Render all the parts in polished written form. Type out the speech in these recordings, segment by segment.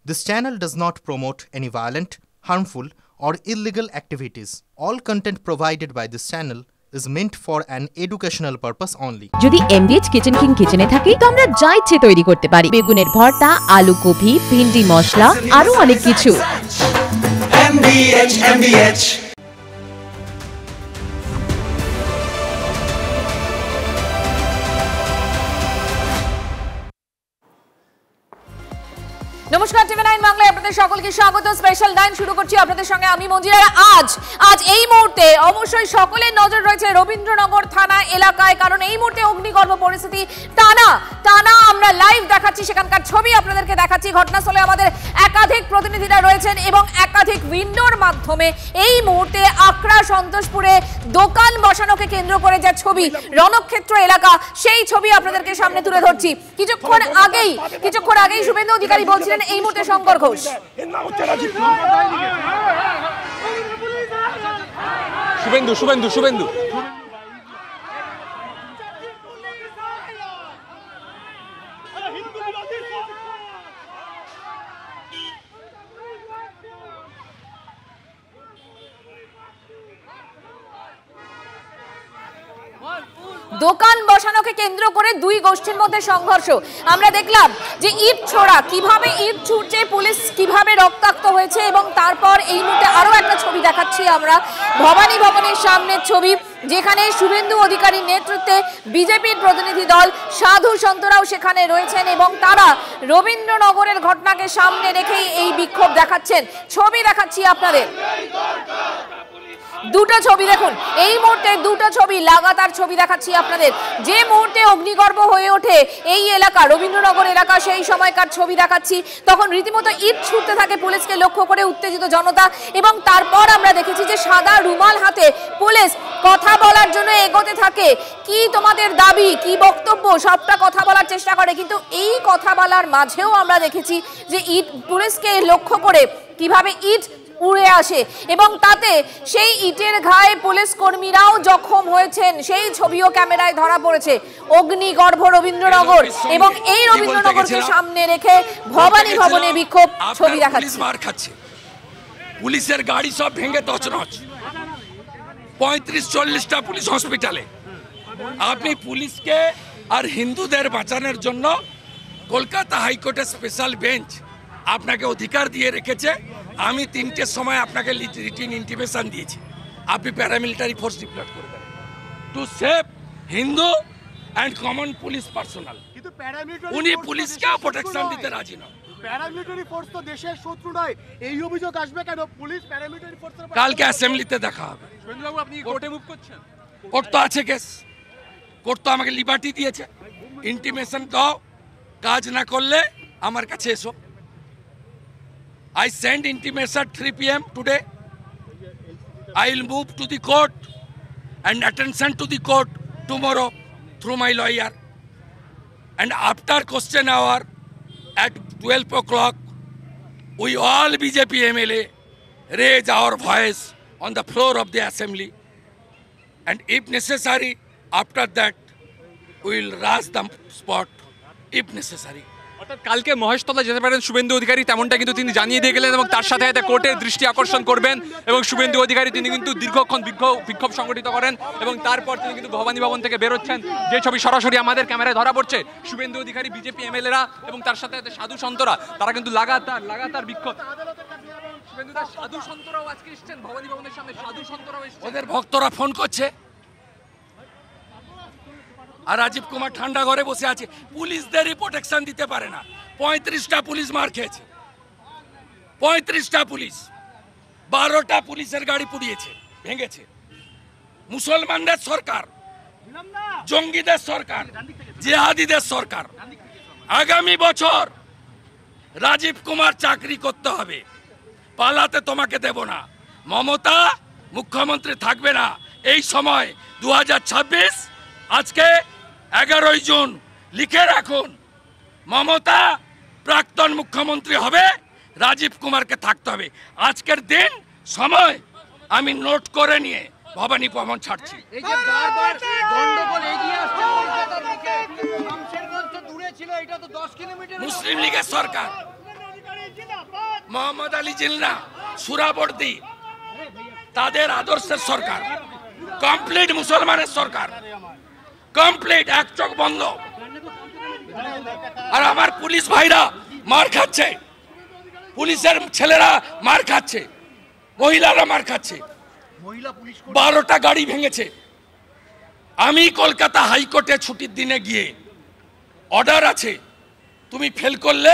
This channel does not promote any violent, harmful, or illegal activities. All content provided by this channel is meant for an educational purpose only. যদি এমবিএচ kitchen king কিচেনে থাকি তো আমরা যা ইচ্ছে তৈরি করতে পারি। বেগুনের ভর্তা, আলু কপি, ভিন্ডি মশলা, আরো অনেক কিছু। MBH নমস্কার, টিভি 9 বাংলায় আপনাদের সকলকে স্বাগত। স্পেশাল 9 শুরু করছি আপনাদের সঙ্গে আমি মঞ্জিরা। আজ এই মুহূর্তে অবশ্যই সকলের নজর রয়েছে রবীন্দ্রনগর থানা এলাকায়, কারণ এই মুহূর্তে অগ্নিগর্ভ পরিস্থিতি টানা আমরা লাইভ দেখাচ্ছি, সেখানকার ছবি আপনাদেরকে দেখাচ্ছি। ঘটনাস্থলে আমাদের একাধিক প্রতিনিধিরা রয়েছেন এবং একাধিক উইন্ডোর মাধ্যমে এই মুহূর্তে আকরা সন্তোষপুরে দোকান বসানোকে কেন্দ্র করে যে ছবি, রণক্ষেত্র এলাকা, সেই ছবি আপনাদেরকে সামনে তুলে ধরছি। কিছুক্ষণ আগেই শুভেন্দু অধিকারী বলছিলেন এই মুহূর্তে শঙ্কর ঘোষ। শুভেন্দু দোকান বসানোকে কেন্দ্র করে দুই গোষ্ঠীর মধ্যে সংঘর্ষ। আমরা দেখলাম যে ইট ছোড়া, কিভাবে ইট ছুটছে পুলিশ, কিভাবে রক্তাক্ত হয়েছে, এবং তারপর এই মুহূর্তে আরো একটা ছবি দেখাচ্ছি আমরা ভবানী ভবনের সামনের ছবি, যেখানে শুভেন্দু অধিকারীর নেতৃত্বে বিজেপির প্রতিনিধি দল, সাধু সন্তরাও সেখানে রয়েছেন এবং তারা রবীন্দ্রনগরের ঘটনাকে সামনে রেখেই এই বিক্ষোভ দেখাচ্ছেন। ছবি দেখাচ্ছি আপনাদের, দুটো ছবি দেখুন, এই মুহূর্তে দুটো ছবি, লাগাতার ছবি দেখাচ্ছি আপনাদের। যে মুহূর্তে অগ্নিগর্ভ হয়ে ওঠে এই এলাকা, রবীন্দ্রনগর এলাকা, সেই সময়কার ছবি দেখাচ্ছি। তখন রীতিমতো ইট ছুটতে থাকে পুলিশকে লক্ষ্য করে উত্তেজিত জনতা, এবং তারপর আমরা দেখেছি যে সাদা রুমাল হাতে পুলিশ কথা বলার জন্য এগোতে থাকে। কি তোমাদের দাবি, কি বক্তব্য, সবটা কথা বলার চেষ্টা করে, কিন্তু এই কথা বলার মাঝেও আমরা দেখেছি যে ইট পুলিশকে লক্ষ্য করে কিভাবে ইট উড়ে আসে, এবং তাতে সেই ইটের ঘায়ে পুলিশ কর্মীরাও জখম হয়েছেন। সেই ছবিও ক্যামেরায় ধরা পড়েছে। অগ্নিগর্ভ রবীন্দ্রনগর, এবং এই রবীন্দ্রনগরকে সামনে রেখে ভবানী ভবনে বিক্ষোভ, ছবি দেখাচ্ছে। পুলিশের গাড়ি সব ভেঙে তছনছ, 35-40টা পুলিশ হসপিটালে। আপনি পুলিশকে আর হিন্দুদের বাঁচানোর জন্য কলকাতা হাইকোর্টের স্পেশাল বেঞ্চ আপনাকে অধিকার দিয়ে রেখেছে। আমি 3টের সময় আপনাকে রিটিন ইন্টিমেশন দিয়েছি, আপনি প্যারামিলিটারি ফোর্স ডিপ্লয় করবেন to save Hindu and common police personnel. উনি পুলিশকে প্রোটেকশন দিতে রাজি নন। প্যারামিলিটারি ফোর্স তো দেশের শত্রু নয়, এই অভিযোগ আসবে কেন? পুলিশ প্যারামিলিটারি ফোর্সের কালকে অ্যাসেম্বলিতে দেখা হবে। শুভেন্দুবাবু, আপনি কোর্টে মুভ করছেন? কোর্ট তো আছে কেস, কোর্ট তো আমাকে লিবার্টি দিয়েছে। ইন্টিমেশন দাও, কাজ না করলে আমার কাছে এসো। I send intimation 3 PM today. I will move to the court and attention to the court tomorrow through my lawyer. And after question hour at 12 o'clock, we all BJP MLA raise our voice on the floor of the assembly. And if necessary, after that, we will rush the spot if necessary. কালকে মহেশতলা যেতে পারেন শুভেন্দু অধিকারী, তেমনটা কিন্তু তিনি জানিয়ে দিয়ে গেলেন, এবং তার সাথে সাথে কোর্টের দৃষ্টি আকর্ষণ করবেন। এবং শুভেন্দু অধিকারী তিনি কিন্তু দীর্ঘক্ষণ বিক্ষোভ সংগঠিত করেন, এবং তারপর তিনি কিন্তু ভবানী ভবন থেকে বেরোচ্ছেন। যে ছবি সরাসরি আমাদের ক্যামেরায় ধরা পড়ছে, শুভেন্দু অধিকারী, বিজেপি এমএলএরা এবং তার সাথে সাথে সাধু সন্তরা, তারা কিন্তু লাগাতার বিক্ষোভ। শুভেন্দু দাস, সাধু সন্তরাও আজকে এসেছেন ভবানী ভবনের সামনে, সাধু সন্তরাও এসেছেন। ওদের ভক্তরা ফোন করছে, আর রাজীব কুমার ঠান্ডা ঘরে বসে আছে, পুলিশদেরই প্রোটেকশন দিতে পারে না। 35টা পুলিশ মার খেয়েছে, 35টা পুলিশ, 12টা পুলিশের গাড়ি পুড়িয়েছে, ভেঙেছে। মুসলমানদের সরকার, জঙ্গিদের সরকার, জিহাদিদের সরকার। আগামী বছর রাজীব কুমার চাকরি করতে হবে, পালাতে তোমাকে দেব না। মমতা মুখ্যমন্ত্রী থাকবে না এই সময় 2026। আজকে 11 জুন, লিখে রাখুন, মমতা প্রাক্তন মুখ্যমন্ত্রী হবে, রাজীব কুমারকে থাকতে হবে। আজকের দিন সময় আমি নোট করে নিয়ে ভবানী ভবন ছাড়ছি। এই যে বারবার গন্ডগোল এগিয়ে আসছে কলকাতার দিকে, শামশেরগঞ্জ তো দূরে ছিল, এটা তো 10 কিলোমিটার। মুসলিম লীগের সরকার, মোহাম্মদ আলী জিন্নাহ, সুরাবর্দী, তাদের আদর্শের সরকার, কমপ্লিট মুসলমানের সরকার, কমপ্লিট, এক চোখ বন্ধ। আর আমার পুলিশ ভাইরা মার খাচ্ছে, পুলিশের ছেলেরা মার খাচ্ছে, মহিলারা মার খাচ্ছে, 12টা গাড়ি ভেঙেছে। আমি কলকাতা হাইকোর্টে ছুটির দিনে গিয়ে অর্ডার আছে, তুমি ফেল করলে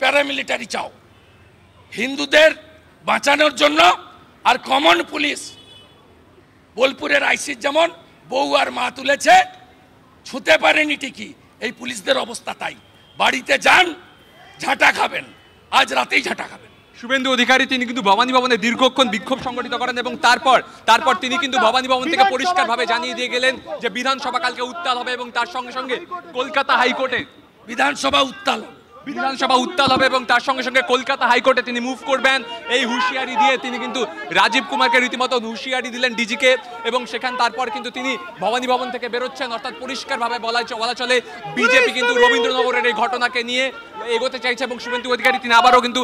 প্যারামিলিটারি চাও হিন্দুদের বাঁচানোর জন্য। আর কমন পুলিশ বোলপুরের আইসির যেমন বউ আর মা তুলেছে, ছুঁতে পারেনি ঠিকই, এই পুলিশদের অবস্থা তাই। বাড়িতে যান, ঝাঁটা খাবেন, আজ রাতেই ঝাঁটা খাবেন। শুভেন্দু অধিকারী তিনি কিন্তু ভবানী ভবনে দীর্ঘক্ষণ বিক্ষোভ সংগঠিত করেন এবং তারপর তিনি কিন্তু ভবানী ভবন থেকে পরিষ্কারভাবে জানিয়ে দিয়ে গেলেন যে বিধানসভা কালকে উত্তাল হবে এবং তার সঙ্গে সঙ্গে কলকাতা হাইকোর্টে বিধানসভা উত্তাল হবে এবং তার সঙ্গে সঙ্গে কলকাতা হাইকোর্টে তিনি মুভ করবেন। এই হুঁশিয়ারি দিয়ে তিনি কিন্তু রাজীব কুমারকে রীতিমতো হুঁশিয়ারি দিলেন ডিজিকে, এবং তারপর কিন্তু তিনি ভবানী ভবন থেকে বেরোচ্ছেন। অর্থাৎ পরিষ্কারভাবে বলা চলে বিজেপি কিন্তু রবীন্দ্রনগরের এই ঘটনাকে নিয়ে এগোতে চাইছে এবং শুভেন্দু অধিকারী তিনি আবারও কিন্তু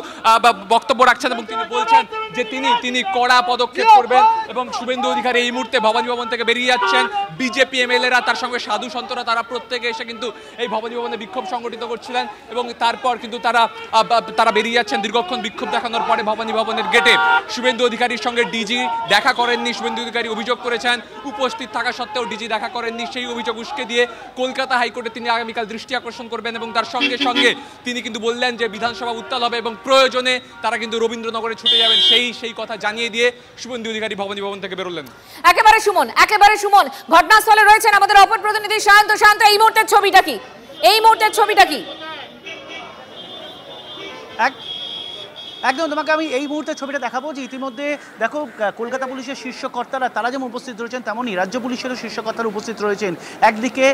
বক্তব্য রাখছেন এবং তিনি বলছেন যে তিনি কড়া পদক্ষেপ করবেন। এবং শুভেন্দু অধিকারী এই মুহূর্তে ভবানী ভবন থেকে বেরিয়ে যাচ্ছেন। বিজেপি এমএলএরা, তার সঙ্গে সাধু সন্তরা, তারা প্রত্যেকে এসে কিন্তু এই ভবানী ভবনে বিক্ষোভ সংগঠিত করছিলেন এবং তারপর কিন্তু তারা বেরিয়ে যাচ্ছেন দীর্ঘক্ষণ বিক্ষোভ দেখানোর পরে ভবানী ভবনের গেটে। শুভেন্দু অধিকারীর সঙ্গে ডিজি দেখা করেননি। শুভেন্দু অধিকারী অভিযোগ করেছেন উপস্থিত থাকা সত্ত্বেও ডিজি দেখা করেননি। সেই অভিযোগ উস্কে দিয়ে কলকাতা হাইকোর্টে তিনি আগামীকাল দৃষ্টি আকর্ষণ করবেন এবং তার সঙ্গে সঙ্গে তিনি কিন্তু বললেন যে বিধানসভা উত্তাল হবে এবং প্রয়োজনে তারা কিন্তু রবীন্দ্রনগরে ছুটে যাবেন। সেই কথা জানিয়ে দিয়ে শুভেন্দু অধিকারী ভবানী ভবন থেকে বেরোলেন। একেবারে সুমন ঘটনাস্থলে রয়েছেন আমাদের অপর প্রতিনিধি শান্ত। এই মুহূর্তের ছবিটা কি? একদম তোমাকে আমি এই মুহূর্তে ছবিটা দেখাবো যে ইতিমধ্যে দেখো কলকাতা পুলিশের শীর্ষ কর্তারা তারা যেমন উপস্থিত রয়েছেন, তেমনই রাজ্য পুলিশেরও শীর্ষ কর্তারা উপস্থিত রয়েছেন। একদিকে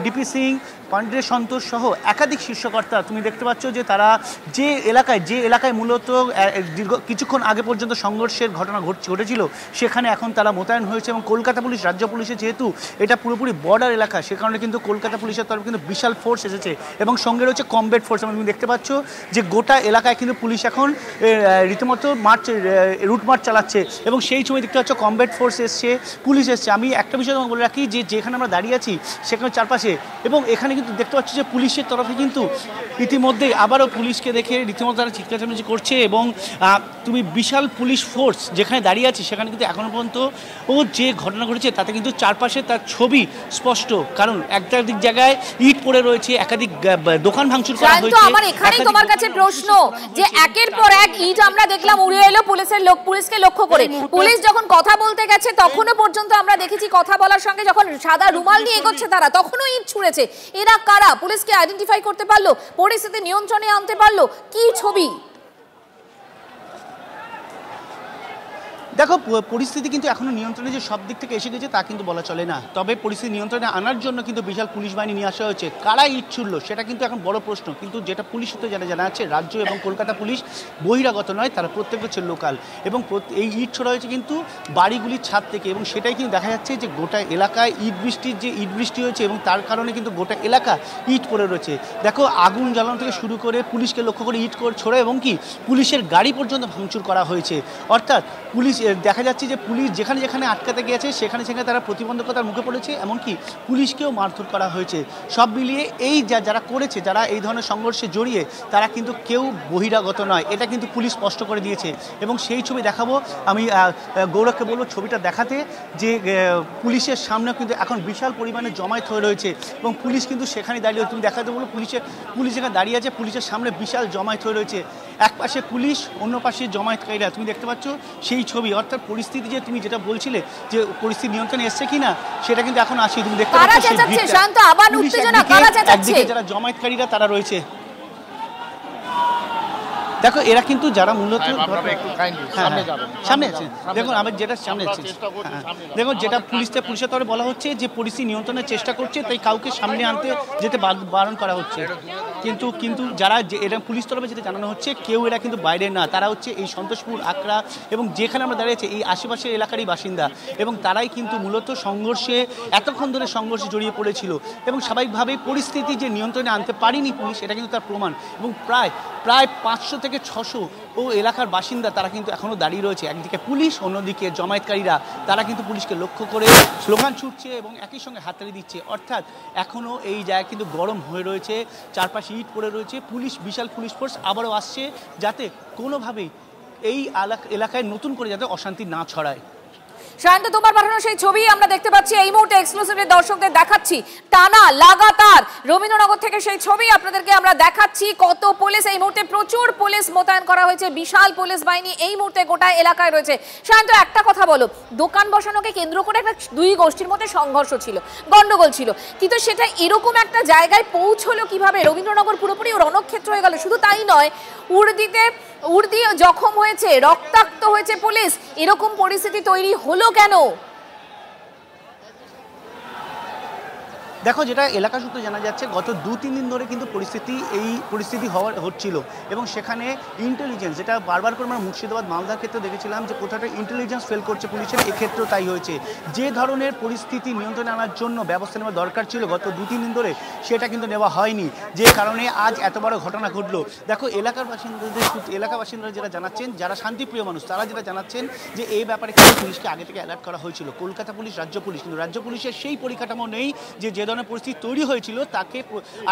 ডিপি সিং, পান্ডে সন্তোষ সহ একাধিক শীর্ষকর্তা তুমি দেখতে পাচ্ছ যে তারা যে এলাকায় মূলত কিছুক্ষণ আগে পর্যন্ত সংঘর্ষের ঘটনা ঘটেছিল সেখানে এখন তারা মোতায়েন হয়েছে। এবং কলকাতা পুলিশ, রাজ্য পুলিশের যেহেতু এটা পুরোপুরি বর্ডার এলাকা, সে কারণে কিন্তু কলকাতা পুলিশের তরফে কিন্তু বিশাল ফোর্স এসেছে এবং সঙ্গে রয়েছে কমব্যাট ফোর্স। এবং তুমি দেখতে পাচ্ছ যে গোটা এলাকায় কিন্তু পুলিশ এখন রীতিমতো রুট মার্চ চালাচ্ছে এবং সেই সময় দেখতে পাচ্ছ কমব্যাট ফোর্স এসছে, পুলিশ এসছে। আমি একটা বিষয় তোমাকে বলে রাখি যে যেখানে আমরা দাঁড়িয়ে আছি সেখানে চারপাশে এবং এখানে কিন্তু দেখতে পাচ্ছ যে পুলিশের তরফে কিন্তু ইতিমধ্যেই আবারও পুলিশকে দেখে রীতিমতো তারা চিৎকার করছে এবং তুমি বিশাল পুলিশ ফোর্স যেখানে দাঁড়িয়ে আছি সেখানে কিন্তু এখনো পর্যন্ত যে ঘটনা ঘটেছে তাতে কিন্তু চারপাশে তার ছবি স্পষ্ট, কারণ একাধিক জায়গায় ইট পড়ে রয়েছে, একাধিক দোকান ভাঙচুর করা হয়েছে। আমার এখানেই তোমার কাছে প্রশ্ন যে একের পর এক ইট আমরা দেখলাম উড়ে এলো পুলিশকে লক্ষ্য করে। পুলিশ যখন কথা বলতে গেছে তখনও পর্যন্ত আমরা দেখেছি কথা বলার সঙ্গে যখন সাদা রুমাল নিয়ে এগোচ্ছে তারা তখনও ইট ছুঁড়েছে। এরা কারা? পুলিশকে আইডেন্টিফাই করতে পারলো? পরিস্থিতি নিয়ন্ত্রণে আনতে পারলো? কি ছবি? দেখো পরিস্থিতি কিন্তু এখনো নিয়ন্ত্রণে যে সব দিক থেকে এসে গেছে তা কিন্তু বলা চলে না, তবে পরিস্থিতি নিয়ন্ত্রণে আনার জন্য কিন্তু বিশাল পুলিশ বাহিনী নিয়ে আসা হয়েছে। কারা ইট ছুড়লো সেটা কিন্তু এখন বড় প্রশ্ন, কিন্তু যেটা পুলিশ সূত্রে জানা যাচ্ছে রাজ্য এবং কলকাতা পুলিশ বহিরাগত নয়, তারা প্রত্যেক হচ্ছে লোকাল এবং এই ইট ছোড়া হয়েছে কিন্তু বাড়িগুলির ছাদ থেকে এবং সেটাই কিন্তু দেখা যাচ্ছে যে গোটা এলাকায় ইট বৃষ্টি হয়েছে এবং তার কারণে কিন্তু গোটা এলাকা ইট পড়ে রয়েছে। দেখো আগুন জ্বালানো থেকে শুরু করে পুলিশকে লক্ষ্য করে ইট ছোড়া এবং কি পুলিশের গাড়ি পর্যন্ত ভাঙচুর করা হয়েছে। অর্থাৎ পুলিশ দেখা যাচ্ছে যে পুলিশ যেখানে যেখানে আটকাতে গেছে সেখানে তারা প্রতিবন্ধকতার মুখে পড়েছে, এমনকি পুলিশকেও মারধর করা হয়েছে। সব মিলিয়ে এই যারা করেছে, যারা এই ধরনের সংঘর্ষে জড়িয়ে তারা কিন্তু কেউ বহিরাগত নয়, এটা কিন্তু পুলিশ স্পষ্ট করে দিয়েছে। এবং সেই ছবি দেখাবো, আমি গৌরবকে বলবো ছবিটা দেখাতে যে পুলিশের সামনে কিন্তু এখন বিশাল পরিমাণে জমায়েত হয়ে রয়েছে এবং পুলিশ কিন্তু সেখানে দাঁড়িয়ে, তুমি দেখাতে বলো পুলিশ যেখানে দাঁড়িয়ে আছে পুলিশের সামনে বিশাল জমায়েত হয়ে রয়েছে। এক পাশে পুলিশ, অন্য পাশে জমায়েতকারীরা, তুমি দেখতে পাচ্ছ সেই ছবি। অর্থাৎ পরিস্থিতি যে তুমি যেটা বলছিলে যে পরিস্থিতি নিয়ন্ত্রণে এসছে কিনা সেটা কিন্তু এখন আসে, তুমি দেখতে পাচ্ছ একদিকে যারা জমায়েতকারীরা তারা রয়েছে। দেখো এরা কিন্তু যারা মূলত সামনে আছে, দেখুন আমি যেটা সামনে আছি, দেখুন যেটা পুলিশের তরফে বলা হচ্ছে যে পরিস্থিতি নিয়ন্ত্রণের চেষ্টা করছে তাই কাউকে সামনে আনতে যেতে বারণ করা হচ্ছে, কিন্তু যারা এরা পুলিশ তরফে যেটা জানানো হচ্ছে কেউ এরা কিন্তু বাইরে না, তারা হচ্ছে এই সন্তোষপুর, আকরা এবং যেখানে আমরা দাঁড়িয়েছি এই আশেপাশের এলাকারই বাসিন্দা এবং তারাই কিন্তু মূলত সংঘর্ষে এতক্ষণ ধরে সংঘর্ষে জড়িয়ে পড়েছিল এবং স্বাভাবিকভাবেই পরিস্থিতি যে নিয়ন্ত্রণে আনতে পারেনি পুলিশ এটা কিন্তু তার প্রমাণ। এবং প্রায় প্রায় 500 থেকে 600 ও এলাকার বাসিন্দা তারা কিন্তু এখনও দাঁড়িয়ে রয়েছে। একদিকে পুলিশ, অন্যদিকে জমায়েতকারীরা তারা কিন্তু পুলিশকে লক্ষ্য করে স্লোগান ছুটছে এবং একই সঙ্গে হাততালি দিচ্ছে। অর্থাৎ এখনও এই জায়গা কিন্তু গরম হয়ে রয়েছে, চারপাশে ইট পড়ে রয়েছে। পুলিশ, বিশাল পুলিশ ফোর্স আবারও আসছে যাতে কোনোভাবেই এই এলাকায় নতুন করে যাতে অশান্তি না ছড়ায়। সায়ন্ত, তোমার পাঠানো সেই ছবি আমরা দেখতে পাচ্ছি এই মুহূর্তে এক্সক্লুসিভলি দর্শকদের দেখাচ্ছি। টানা লাগাতার রবীন্দ্রনগর থেকে সেই ছবি আপনাদেরকে আমরা দেখাচ্ছি। কত পুলিশ এই মুহূর্তে, প্রচুর পুলিশ মোতায়েন করা হয়েছে, বিশাল পুলিশ বাহিনী এই মুহূর্তে গোটা এলাকায় রয়েছে। সায়ন্ত, একটা কথা বলো, দোকান বসানোকে কেন্দ্র করে একটা দুই গোষ্ঠীর মধ্যে সংঘর্ষ ছিল, গন্ডগোল ছিল, কিন্তু সেটা এরকম একটা জায়গায় পৌঁছলো কিভাবে? রবীন্দ্রনগর পুরোপুরি রণক্ষেত্র হয়ে গেল। শুধু তাই নয়, উর্দি জখম হয়েছে, রক্তাক্ত হয়েছে পুলিশ। এরকম পরিস্থিতি তৈরি হলো কেন? দেখো, যেটা এলাকা সূত্রে জানা যাচ্ছে, গত 2-3 দিন ধরে কিন্তু পরিস্থিতি হচ্ছিল এবং সেখানে ইন্টেলিজেন্স, যেটা বারবার করে আমরা মুর্শিদাবাদ মালদার ক্ষেত্রে দেখেছিলাম যে কোথাটা ইন্টেলিজেন্স ফেল করছে পুলিশের, এক্ষেত্রেও তাই হয়েছে। যে ধরনের পরিস্থিতি নিয়ন্ত্রণে আনার জন্য ব্যবস্থা নেওয়া দরকার ছিল গত 2-3 দিন ধরে, সেটা কিন্তু নেওয়া হয়নি, যে কারণে আজ এত বড় ঘটনা ঘটলো। দেখো, এলাকাবাসীরা যেটা জানাচ্ছেন, যারা শান্তিপ্রিয় মানুষ, তারা যেটা জানাচ্ছেন যে এই ব্যাপারে কিন্তু পুলিশকে আগে থেকে অ্যালার্ট করা হয়েছিল, কলকাতা পুলিশ, রাজ্য পুলিশ, কিন্তু রাজ্য পুলিশের সেই পরিকাঠামো নেই যে ধরনের পরিস্থিতি তৈরি হয়েছিল তাকে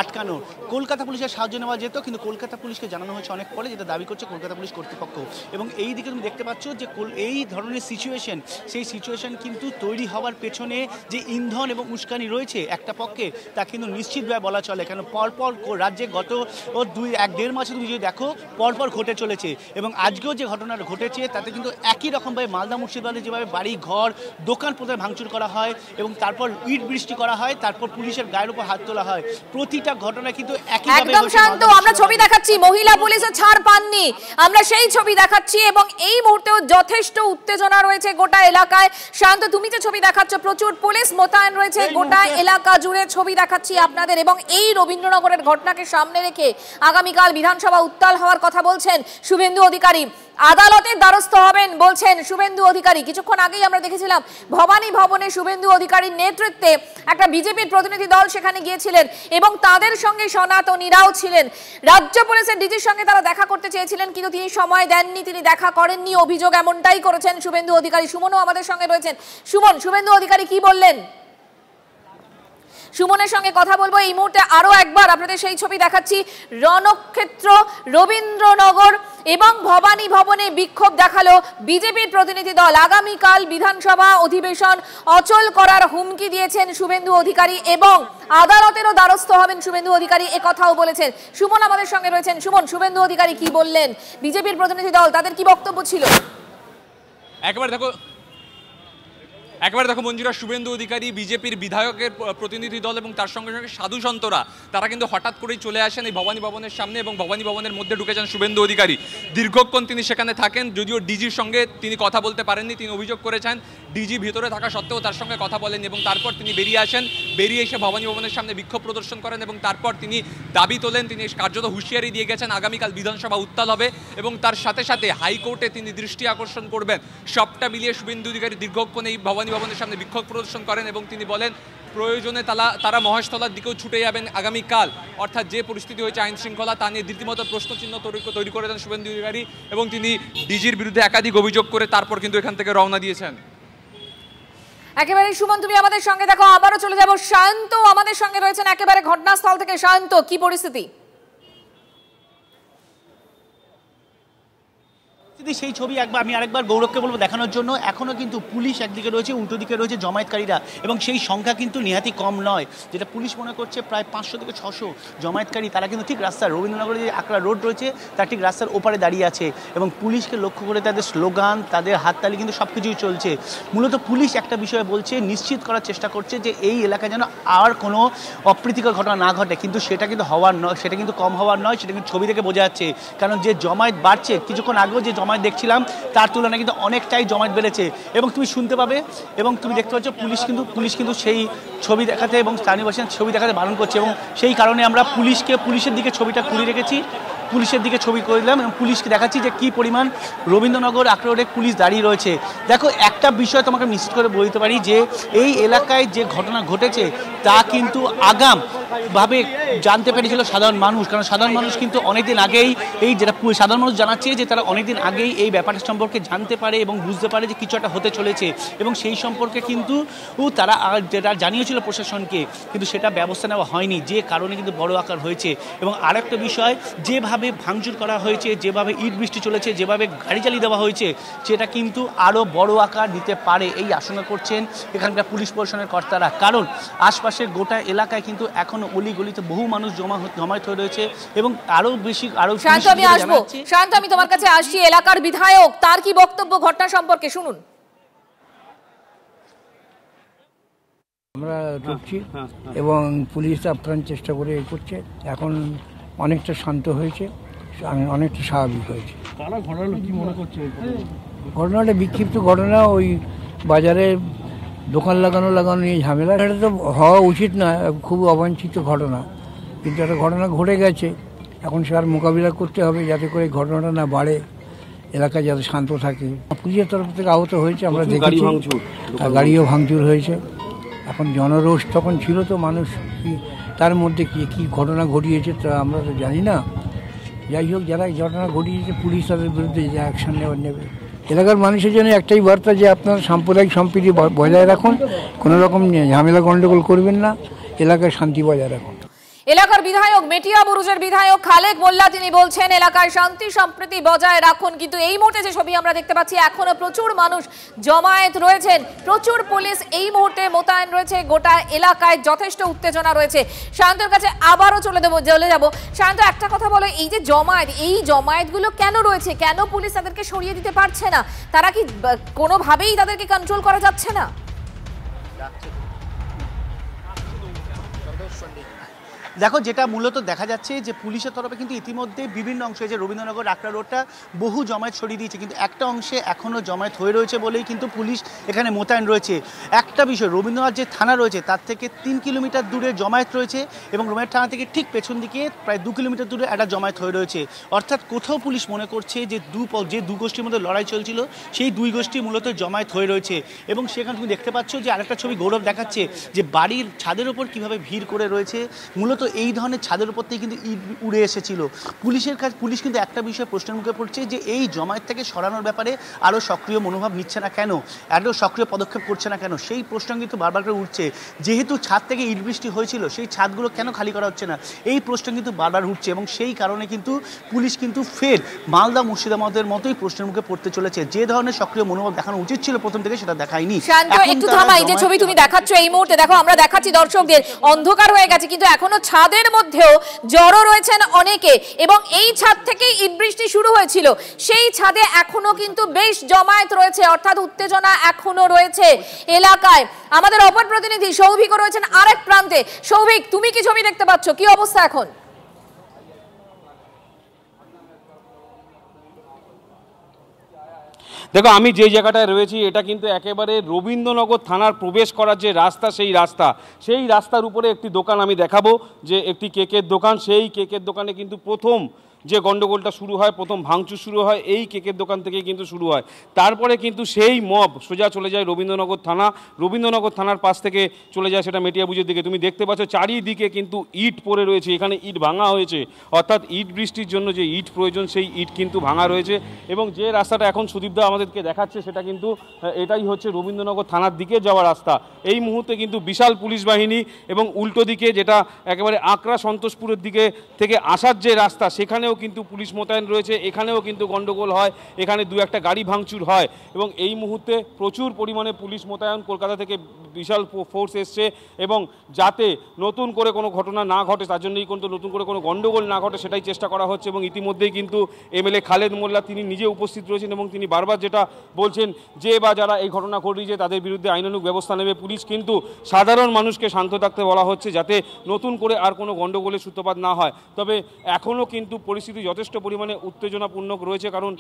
আটকানো। কলকাতা পুলিশের সাহায্য নেওয়া যেত, কিন্তু কলকাতা পুলিশকে জানানো হয়েছে অনেক পরে, যেটা দাবি করছে কলকাতা পুলিশ কর্তৃপক্ষ। এবং এই দিকে তুমি দেখতে পাচ্ছ যে এই ধরনের সিচুয়েশন, সেই সিচুয়েশন কিন্তু তৈরি হওয়ার পেছনে যে ইন্ধন এবং উস্কানি রয়েছে একটা পক্ষে, তা কিন্তু নিশ্চিতভাবে বলা চলে। কেন পরপর রাজ্যে গত 1-1.5 মাসে তুমি যদি দেখো, পরপর ঘটে চলেছে। এবং আজকেও যে ঘটনাটা ঘটেছে তাতে কিন্তু একই রকমভাবে মালদা মুর্শিদাবাদে যেভাবে বাড়ি ঘর দোকান প্রথমে ভাঙচুর করা হয় এবং তারপর ইট বৃষ্টি করা হয়, তারপর পুলিশের গায়ের উপর হাত তোলা হয়, প্রতিটা ঘটনা কিন্তু একইভাবে। একদম শান্ত, আমরা ছবি দেখাচ্ছি, মহিলা পুলিশও ছাড় পাননি, আমরা সেই ছবি দেখাচ্ছি এবং এই মুহূর্তেও যথেষ্ট উত্তেজনা রয়েছে গোটা এলাকায়। শান্ত, তুমি যে ছবি দেখাচ্ছ, প্রচুর পুলিশ মোতায়েন রয়েছে গোটা এলাকা জুড়ে, ছবি দেখাচ্ছি আপনাদের। এবং এই রবীন্দ্রনগরের ঘটনাকে সামনে রেখে আগামীকাল বিধানসভা উত্তাল হওয়ার কথা বলছেন শুভেন্দু অধিকারী, আদালতের দ্বারস্থ হবেন বলছেন শুভেন্দু অধিকারী। কিছুক্ষণ আগেই আমরা দেখেছিলাম ভবানী ভবনে শুভেন্দু অধিকারীর নেতৃত্বে একটা বিজেপির প্রতিনিধি দল সেখানে গিয়েছিলেন এবং তাদের সঙ্গে সনাতনীরাও ছিলেন। রাজ্য পুলিশের ডিজির সঙ্গে তারা দেখা করতে চেয়েছিলেন, কিন্তু তিনি সময় দেননি, তিনি দেখা করেননি, অভিযোগ এমনটাই করেছেন শুভেন্দু অধিকারী। সুমনও আমাদের সঙ্গে রয়েছেন। সুমন, শুভেন্দু অধিকারী কি বললেন? সুমনের সঙ্গে কথা বলবো এই মুহূর্তে। আরো একবার আপনাদের সেই ছবি দেখাচ্ছি, রণক্ষেত্র রবীন্দ্রনগর এবং ভবানী ভবনে বিক্ষোভ দেখালো বিজেপির প্রতিনিধি দল। আগামীকাল বিধানসভা অধিবেশন অচল করার হুমকি দিয়েছেন শুভেন্দু অধিকারী এবং আদালতেরও দ্বারস্থ হবেন শুভেন্দু অধিকারী, এ কথাও বলেছেন। সুমন আমাদের সঙ্গে রয়েছেন। সুমন, শুভেন্দু অধিকারী কি বললেন? বিজেপির প্রতিনিধি দল, তাদের কি বক্তব্য ছিল? একবার দেখো মঞ্জুরা, শুভেন্দু অধিকারী বিজেপির বিধায়কের প্রতিনিধি দল এবং তার সঙ্গে সঙ্গে সাধু সন্তরা তারা কিন্তু হঠাৎ করেই চলে আসেন এই ভবানী ভবনের সামনে এবং ভবানী ভবনের মধ্যে ঢুকে যান শুভেন্দু অধিকারী। দীর্ঘক্ষণ তিনি সেখানে থাকেন, যদিও ডিজির সঙ্গে তিনি কথা বলতে পারেননি। তিনি অভিযোগ করেছেন ডিজি ভিতরে থাকা সত্ত্বেও তার সঙ্গে কথা বলেন এবং তারপর তিনি বেরিয়ে আসেন। বেরিয়ে এসে ভবানী ভবনের সামনে বিক্ষোভ প্রদর্শন করেন এবং তারপর তিনি দাবি তোলেন, তিনি কার্যত হুঁশিয়ারি দিয়ে গেছেন আগামীকাল বিধানসভা উত্তাল হবে এবং তার সাথে সাথে হাইকোর্টে তিনি দৃষ্টি আকর্ষণ করবেন। সবটা মিলিয়ে শুভেন্দু অধিকারী দীর্ঘক্ষণ এই ভবানী ভবনের সামনে বিক্ষোভ প্রদর্শন করেন এবং তিনি বলেন প্রয়োজনে তারা মহেশতলার দিকেও ছুটে যাবেন আগামীকাল। অর্থাৎ যে পরিস্থিতি হয়েছে আইন শৃঙ্খলা, তা নিয়ে রীতিমতো প্রশ্নচিহ্ন তৈরি করে দেন শুভেন্দু অধিকারী এবং তিনি ডিজির বিরুদ্ধে একাধিক অভিযোগ করে তারপর কিন্তু এখান থেকে রওনা দিয়েছেন। একেবারে সুমন, তুমি আমাদের সঙ্গে দেখো, আবারও চলে যাব। শান্ত আমাদের সঙ্গে রয়েছেন একেবারে ঘটনাস্থল থেকে। শান্ত, কি পরিস্থিতি? সেই ছবি আমি আরেকবার গৌরবকে বলবো দেখানোর জন্য। এখনও কিন্তু পুলিশ একদিকে রয়েছে, উল্টো দিকে রয়েছে জমায়েতকারীরা এবং সেই সংখ্যা কিন্তু নেহাতি কম নয়। যেটা পুলিশ মনে করছে প্রায় 500 থেকে 600 জমায়েতকারী, তারা কিন্তু ঠিক রাস্তার রবীন্দ্রনগরে যে আকরা রোড রয়েছে তার ঠিক রাস্তার ওপারে দাঁড়িয়ে আছে এবং পুলিশকে লক্ষ্য করে তাদের স্লোগান, তাদের হাততালি কিন্তু সব কিছুই চলছে। মূলত পুলিশ একটা বিষয়ে বলছে, নিশ্চিত করার চেষ্টা করছে যে এই এলাকায় যেন আর কোনো অপ্রীতিকর ঘটনা না ঘটে, কিন্তু সেটা কিন্তু হওয়ার নয়, সেটা কিন্তু কম হওয়ার নয়, সেটা কিন্তু ছবি থেকে বোঝা যাচ্ছে। কারণ যে জমায়েত বাড়ছে, কিছুক্ষণ আগেও যে জমায়েত দেখছিলাম তার তুলনায় কিন্তু অনেকটাই জমায়েত বেড়েছে এবং তুমি শুনতে পাবে এবং তুমি দেখতে পাচ্ছ পুলিশ কিন্তু সেই ছবি দেখাতে এবং স্থানীয় বাসিন্দার ছবি দেখাতে বারণ করছে এবং সেই কারণে আমরা পুলিশের দিকে ছবিটা ঘুরিয়ে রেখেছি, পুলিশের দিকে ছবি করলাম এবং পুলিশকে দেখাচ্ছি যে কী পরিমাণ রবীন্দ্রনগর আকরা রোডে পুলিশ দাঁড়িয়ে রয়েছে। দেখো, একটা বিষয় তোমাকে নিশ্চিত করে বলতে পারি যে এই এলাকায় যে ঘটনা ঘটেছে তা কিন্তু আগাম ভাবে জানতে পেরেছিল সাধারণ মানুষ, কারণ সাধারণ মানুষ কিন্তু অনেকদিন আগেই এই যেটা সাধারণ মানুষ জানাচ্ছে যে তারা অনেকদিন আগেই এই ব্যাপারটা সম্পর্কে জানতে পারে এবং বুঝতে পারে যে কিছু একটা হতে চলেছে, এবং সেই সম্পর্কে কিন্তু তারা যেটা জানিয়েছিল প্রশাসনকে, কিন্তু সেটা ব্যবস্থা নেওয়া হয়নি, যে কারণে কিন্তু বড় আকার হয়েছে। এবং আরেকটা বিষয়, যেভাবে ভাঙচুর করা হয়েছে, যেভাবে ইট বৃষ্টি চলেছে, যেভাবে গাড়ি চালিয়ে দেওয়া হয়েছে, সেটা কিন্তু আরও বড় আকার নিতে পারে এই আশঙ্কা করছেন এখানকার পুলিশ প্রশাসনের কর্তারা। কারণ আশপাশের গোটা এলাকায় কিন্তু এখনো অলিগলিতে বহু মানুষ জমায়েত হয়ে রয়েছে এবং আরো বেশি শান্ত, আমি আসবো শান্ত, আমি তোমার কাছে আসছি। এলাকার বিধায়ক, তার কি বক্তব্য ঘটনা সম্পর্কে শুনুন। আমরা ঢুকছি এবং পুলিশ আপ্রাণ চেষ্টা করে করছে, এখন অনেকটা শান্ত হয়েছে, অনেকটা স্বাভাবিক হয়েছে। ঘটনাটা বিক্ষিপ্ত ঘটনা, ওই বাজারে দোকান লাগানো নিয়ে ঝামেলা। এটা তো হওয়া উচিত না, খুব অবাঞ্ছিত ঘটনা, কিন্তু একটা ঘটনা ঘটে গেছে, এখন সেটার মোকাবিলা করতে হবে যাতে করে ঘটনাটা না বাড়ে, এলাকা যাতে শান্ত থাকে। পুলিশের তরফ থেকে আহত হয়েছে, আমরা দেখেছি, গাড়িও ভাঙচুর হয়েছে। এখন জনরোষ তখন ছিল, তো মানুষ তার মধ্যে কি ঘটনা ঘটিয়েছে তা আমরা তো জানি না। যাই হোক, যারা এই ঘটনা ঘটিয়েছে পুলিশ তাদের বিরুদ্ধে যে অ্যাকশন নেবে। এলাকার মানুষের জন্য একটাই বার্তা যে আপনারা সাম্প্রদায়িক সম্প্রীতি বজায় রাখুন, কোনো রকম ঝামেলা গণ্ডগোল করবেন না, এলাকায় শান্তি বজায় রাখুন। এলাকার বিধায়ক, মেটিয়া বুরুজের বিধায়ক খালেক মোল্লা, তিনি বলছেন এলাকায় শান্তি সম্প্রীতি বজায় রাখুন, কিন্তু এই মুহূর্তে যে ছবি আমরা দেখতে পাচ্ছি, এখনো প্রচুর মানুষ জমায়েত রয়েছেন, প্রচুর পুলিশ এই মুহূর্তে মোতায়েন রয়েছে, গোটা এলাকায় যথেষ্ট উত্তেজনা রয়েছে। শান্তর কাছে আবারও চলে যাব। শান্ত, একটা কথা বলো, এই যে জমায়েতগুলো কেন রয়েছে, কেন পুলিশ তাদেরকে সরিয়ে দিতে পারছে না? তারা কি কোনোভাবেই তাদেরকে কন্ট্রোল করা যাচ্ছে না? দেখো, যেটা মূলত দেখা যাচ্ছে যে পুলিশের তরফে কিন্তু ইতিমধ্যে বিভিন্ন অংশে, যে রবীন্দ্রনগর আকরা রোডটা বহু জমায়েত সরিয়ে দিয়েছে, কিন্তু একটা অংশে এখনও জমায়েত হয়ে রয়েছে বলেই কিন্তু পুলিশ এখানে মোতায়েন রয়েছে। একটা বিষয়, রবীন্দ্রনাথ যে থানা রয়েছে তার থেকে 3 কিলোমিটার দূরে জমায়েত রয়েছে এবং রবীন্দ্রনাথ থানা থেকে ঠিক পেছন দিকে প্রায় 2 কিলোমিটার দূরে একটা জমায়েত হয়ে রয়েছে। অর্থাৎ কোথাও পুলিশ মনে করছে যে দু গোষ্ঠীর মধ্যে লড়াই চলছিল, সেই দুই গোষ্ঠী মূলত জমায়েত হয়ে রয়েছে। এবং সেখানে তুমি দেখতে পাচ্ছ যে আরেকটা ছবি গৌরব দেখাচ্ছে যে বাড়ির ছাদের ওপর কীভাবে ভিড় করে রয়েছে। মূলত এই ধরনের ছাদের উপর থেকে কিন্তু ইট উড়ে এসেছিল। পুলিশ কিন্তু একটা বিষয় প্রশ্নের মুখে পড়ছে যে এই জমায়েত থেকে সরানোর ব্যাপারে আরও সক্রিয় মনোভাব নিচ্ছে না কেন, আরও সক্রিয় পদক্ষেপ করছে না কেন, সেই প্রশ্ন কিন্তু বারবার করে উঠছে। যেহেতু ছাদ থেকে ইট বৃষ্টি হয়েছিল, সেই ছাদগুলো কেন খালি করা হচ্ছে না, এই প্রশ্ন কিন্তু বারবার উঠছে এবং সেই কারণে কিন্তু পুলিশ কিন্তু ফের মালদা মুর্শিদাবাদের মতোই প্রশ্নের মুখে পড়তে চলেছে। যে ধরনের সক্রিয় মনোভাব দেখানো উচিত ছিল প্রথম থেকে, সেটা দেখায়নি। একটু থামাই, যে ছবি তুমি দেখাচ্ছ এই মুহূর্তে, দেখো আমরা দেখাচ্ছি দর্শকদের, অন্ধকার হয়ে গেছে কিন্তু এখনো ছাদের মধ্যেও জড়ো রয়েছেন অনেকে, এবং এই ছাদ থেকে ইট বৃষ্টি শুরু হয়েছিল, সেই ছাদে এখনো কিন্তু বেশ জমায়েত রয়েছে, অর্থাৎ উত্তেজনা এখনো রয়েছে এলাকায়। আমাদের অপর প্রতিনিধি সৌভিকও রয়েছেন আরেক প্রান্তে। সৌভিক, তুমি কি ছবি দেখতে পাচ্ছ, কি অবস্থা এখন? দেখো, আমি যে জায়গাটায় রয়েছি এটা কিন্তু একেবারে রবীন্দ্রনগর থানার প্রবেশ করার যে রাস্তা, সেই রাস্তার উপরে একটি দোকান আমি দেখাবো, যে একটি কেকের দোকান। সেই কেকের দোকানে কিন্তু প্রথম যে গন্ডগোলটা শুরু হয়, প্রথম ভাঙচুর শুরু হয় এই কেকের দোকান থেকেই কিন্তু শুরু হয়। তারপরে কিন্তু সেই মব সোজা চলে যায় রবীন্দ্রনগর থানার পাশ থেকে চলে যায় সেটা মেটিয়াবুজের দিকে। তুমি দেখতে পাচ্ছ চারিদিকে কিন্তু ইট পড়ে রয়েছে, এখানে ইট ভাঙা হয়েছে, অর্থাৎ ইট বৃষ্টির জন্য যে ইট প্রয়োজন সেই ইট কিন্তু ভাঙা রয়েছে। এবং যে রাস্তাটা এখন সুদীপদা আমাদেরকে দেখাচ্ছে সেটা কিন্তু এটাই হচ্ছে রবীন্দ্রনগর থানার দিকে যাওয়া রাস্তা। এই মুহূর্তে কিন্তু বিশাল পুলিশ বাহিনী এবং উল্টো দিকে যেটা একেবারে আকরা সন্তোষপুরের দিকে থেকে আসার যে রাস্তা, সেখানেও কিন্তু পুলিশ মোতায়েন রয়েছে, এখানেও কিন্তু গন্ডগোল হয়, এখানে 2-1টা গাড়ি ভাঙচুর হয়। এবং এই মুহূর্তে প্রচুর পরিমাণে পুলিশ মোতায়েন, কলকাতা থেকে বিশাল ফোর্স এসছে, এবং যাতে নতুন করে কোনো ঘটনা না ঘটে, তার জন্যই কিন্তু নতুন করে কোনো গন্ডগোল না ঘটে সেটাই চেষ্টা করা হচ্ছে। এবং ইতিমধ্যেই কিন্তু এমএলএ খালেদ মোল্লা তিনি নিজে উপস্থিত রয়েছেন এবং তিনি বারবার যেটা বলছেন যে বা যারা এই ঘটনা ঘটিয়েছে তাদের বিরুদ্ধে আইনানুগ ব্যবস্থা নেবে পুলিশ, কিন্তু সাধারণ মানুষকে শান্ত থাকতে বলা হচ্ছে যাতে নতুন করে আর কোনো গন্ডগোলের সূত্রপাত না হয়। তবে এখনও কিন্তু পরিস্থিতি যথেষ্ট পরিমাণে উত্তেজনাপূর্ণ রয়েছে, কারণ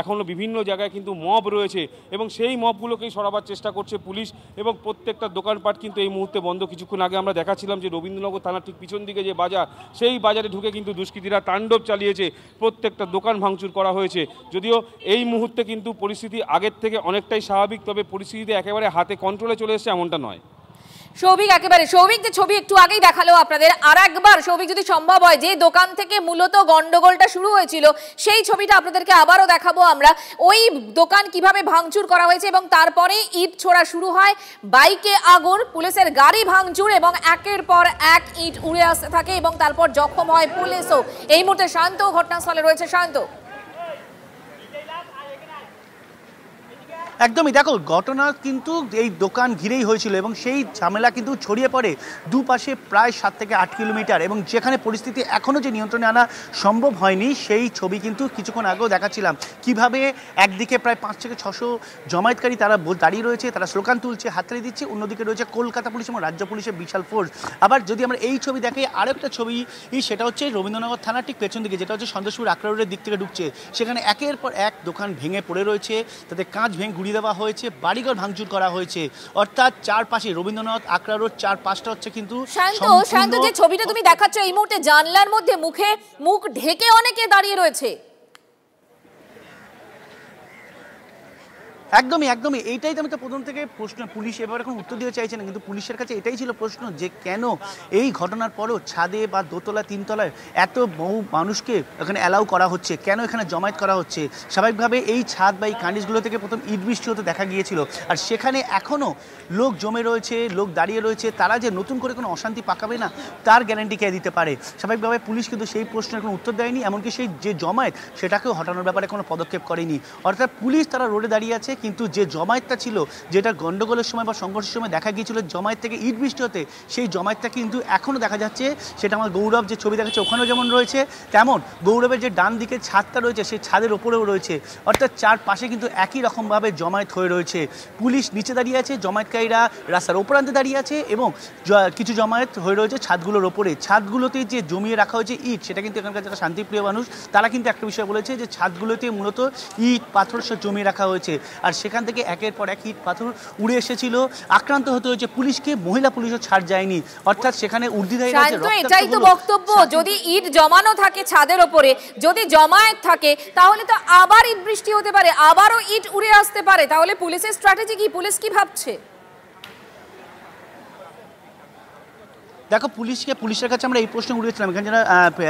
এখনও বিভিন্ন জায়গায় কিন্তু মব রয়েছে এবং সেই মবগুলোকেই সরাবার চেষ্টা করছে পুলিশ। এবং প্রত্যেকটা দোকানপাট কিন্তু এই মুহূর্তে বন্ধ। কিছুক্ষণ আগে আমরা দেখাচ্ছিলাম যে রবীন্দ্রনগর থানার ঠিক পিছন দিকে যে বাজার, সেই বাজারে ঢুকে কিন্তু দুষ্কৃতীরা তাণ্ডব চালিয়েছে, প্রত্যেকটা দোকান ভাঙচুর করা হয়েছে। যদিও এই মুহূর্তে কিন্তু পরিস্থিতি আগের থেকে অনেকটাই স্বাভাবিক, তবে পরিস্থিতিতে একেবারে হাতে কন্ট্রোলে চলে এসেছে এমনটা নয়। সৌভিক একেবারে সৌভিক যে ছবি একটু আগেই দেখালো আপনাদের, আর একবার সৌভিক যদি সম্ভব হয়, যে দোকান থেকে মূলত গন্ডগোলটা শুরু হয়েছিল সেই ছবিটা আপনাদেরকে আবারও দেখাবো আমরা। ওই দোকান কিভাবে ভাঙচুর করা হয়েছে এবং তারপরে ইট ছোড়া শুরু হয়, বাইকে আগুন, পুলিশের গাড়ি ভাঙচুর এবং একের পর এক ইট উড়ে আসতে থাকে এবং তারপর জখম হয় পুলিশও। এই মুহূর্তে শান্ত ঘটনাস্থলে রয়েছে। শান্ত, একদমই দেখো, ঘটনা কিন্তু এই দোকান ঘিরেই হয়েছিল এবং সেই ঝামেলা কিন্তু ছড়িয়ে পড়ে দুপাশে প্রায় 7 থেকে 8 কিলোমিটার, এবং যেখানে পরিস্থিতি এখনও যে নিয়ন্ত্রণে আনা সম্ভব হয়নি সেই ছবি কিন্তু কিছুক্ষণ আগেও দেখাচ্ছিলাম, কিভাবে একদিকে প্রায় 5 থেকে 600 জমায়েতকারী তারা দাঁড়িয়ে রয়েছে, তারা স্লোগান তুলছে, হাততালি দিচ্ছে, অন্যদিকে রয়েছে কলকাতা পুলিশ এবং রাজ্য পুলিশের বিশাল ফোর্স। আবার যদি আমরা এই ছবি দেখি, আরেকটা ছবি, সেটা হচ্ছে রবীন্দ্রনগর থানার ঠিক পেছন দিকে, যেটা হচ্ছে সন্দেশপুর আকরা রোডের দিক থেকে ঢুকছে, সেখানে একের পর এক দোকান ভেঙে পড়ে রয়েছে, তাদের কাঁচ ভেঙে দেওয়া হয়েছে, বাড়িঘর ভাঙচুর করা হয়েছে, অর্থাৎ চারপাশে রবীন্দ্রনাথ আকরা রোড 4-5টা হচ্ছে কিন্তু। শান্ত, যে ছবিটা তুমি দেখাচ্ছ এই মুহূর্তে জানলার মধ্যে মুখ ঢেকে অনেকে দাঁড়িয়ে রয়েছে। একদমই এইটাই তো আমি তো প্রথম থেকে প্রশ্ন, পুলিশ এবার এখন উত্তর দিতে চাইছে না, কিন্তু পুলিশের কাছে এটাই ছিল প্রশ্ন যে কেন এই ঘটনার পরও ছাদে বা দোতলা 3তলায় এত বহু মানুষকে এখানে অ্যালাউ করা হচ্ছে, কেন এখানে জমায়েত করা হচ্ছে। স্বাভাবিকভাবে এই ছাদ বা এই কার্নিশগুলো থেকে প্রথম ইট বৃষ্টি হতে দেখা গিয়েছিল, আর সেখানে এখনও লোক জমে রয়েছে, লোক দাঁড়িয়ে রয়েছে, তারা যে নতুন করে কোনো অশান্তি পাকাবে না তার গ্যারান্টি কে দিতে পারে। স্বাভাবিকভাবে পুলিশ কিন্তু সেই প্রশ্নের কোনো উত্তর দেয়নি, এমনকি সেই যে জমায়েত সেটাকেও হটানোর ব্যাপারে কোনো পদক্ষেপ করেনি। অর্থাৎ পুলিশ তারা রোডে দাঁড়িয়ে আছে, কিন্তু যে জমায়েতটা ছিল, যেটা গন্ডগোলের সময় বা সংঘর্ষের সময় দেখা গিয়েছিল জমায়েত থেকে ইট বৃষ্টি হতে, সেই জমায়েতটা কিন্তু এখনও দেখা যাচ্ছে। সেটা আমার গৌরব যে ছবি দেখাচ্ছে ওখানেও যেমন রয়েছে, তেমন গৌরবের যে ডান দিকে ছাদটা রয়েছে সেই ছাদের ওপরেও রয়েছে, অর্থাৎ চারপাশে কিন্তু একই রকমভাবে জমায়েত হয়ে রয়েছে। পুলিশ নিচে দাঁড়িয়ে আছে, জমায়েতকারীরা রাস্তার ওপরান্তে দাঁড়িয়ে আছে, এবং কিছু জমায়েত হয়ে রয়েছে ছাদগুলোর ওপরে। ছাদগুলোতে যে জমিয়ে রাখা হয়েছে ইট, সেটা কিন্তু এখানকার যারা শান্তিপ্রিয় মানুষ তারা কিন্তু একটা বিষয় বলেছে যে ছাদগুলোতে মূলত ইট পাথর সব জমিয়ে রাখা হয়েছে, আর সেখান থেকে একের পর এক ইট পাথর উড়ে এসেছিল। আক্রান্ত হতে হয়েছে পুলিশকে, মহিলা পুলিশও ছাড় যায়নি, অর্থাৎ সেখানে উর্দিধারীরা এটাই তো বক্তব্য, যদি ইট জমানো থাকে ছাদের ওপরে, যদি জমায়েত থাকে তাহলে তো আবার ইট বৃষ্টি হতে পারে, আবারও ইট উড়ে আসতে পারে, তাহলে পুলিশের স্ট্র্যাটেজি কি, পুলিশ কি ভাবছে? দেখো, পুলিশের কাছে আমরা এই প্রশ্ন উঠেছিলাম, এখানে যারা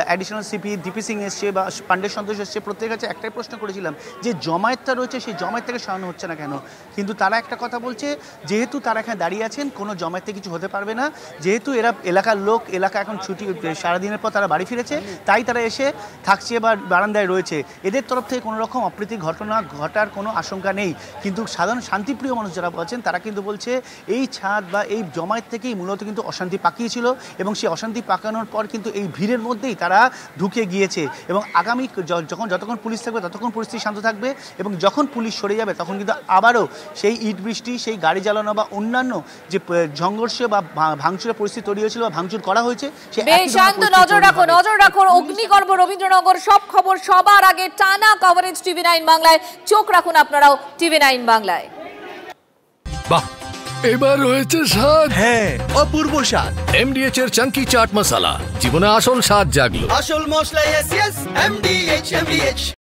অ্যাডিশনাল সিপি দীপি সিং এসছে বা পাণ্ডে সন্তোষ এসছে, প্রত্যেকের কাছে একটাই প্রশ্ন করেছিলাম যে জমায়েতটা রয়েছে সেই জমায়েত থেকে সরানো হচ্ছে না কেন। কিন্তু তারা একটা কথা বলছে, যেহেতু তারা এখানে দাঁড়িয়ে আছেন কোনো জমায়েতে কিছু হতে পারবে না, যেহেতু এরা এলাকার লোক, এলাকা এখন ছুটি, সারাদিনের পর তারা বাড়ি ফিরেছে, তাই তারা এসে থাকছে বা বারান্দায় রয়েছে, এদের তরফ থেকে কোনো রকম অপ্রীতির ঘটনা ঘটার কোনো আশঙ্কা নেই। কিন্তু সাধারণ শান্তিপ্রিয় মানুষ যারা বলছেন তারা কিন্তু বলছে এই ছাদ বা এই জমায়েত থেকেই মূলত কিন্তু অশান্তি পাকিয়েছিল, এবং সেই অশান্তি পাকানোর পর কিন্তু এই ভিড়ের মধ্যেই তারা ঢুকে গিয়েছে, এবং আগামী যতক্ষণ পুলিশ থাকবে ততক্ষণ পরিস্থিতি শান্ত থাকবে, এবং যখন পুলিশ সরে যাবে তখন কিন্তু আবারও সেই ইট বৃষ্টি, সেই গাড়ি জ্বালানো বা অন্যান্য যে সংঘর্ষ বা ভাঙচুরের পরিস্থিতি তৈরি হয়েছিল বা ভাঙচুর করা হয়েছে। নজর রাখো অগ্নিগর্ভ রবীন্দ্রনগর, সব খবর সবার আগে টানা কভারেজ TV9 বাংলায়, চোখ রাখুন আপনারাও TV9 বাংলায়। বাহ, এবার হয়েছে স্বাদ। হ্যাঁ, অপূর্ব স্বাদ। MDH এর চাঙ্কি চাট মশলা, জীবনে আসল স্বাদ জাগলো। আসল মশলা, yes, MDH।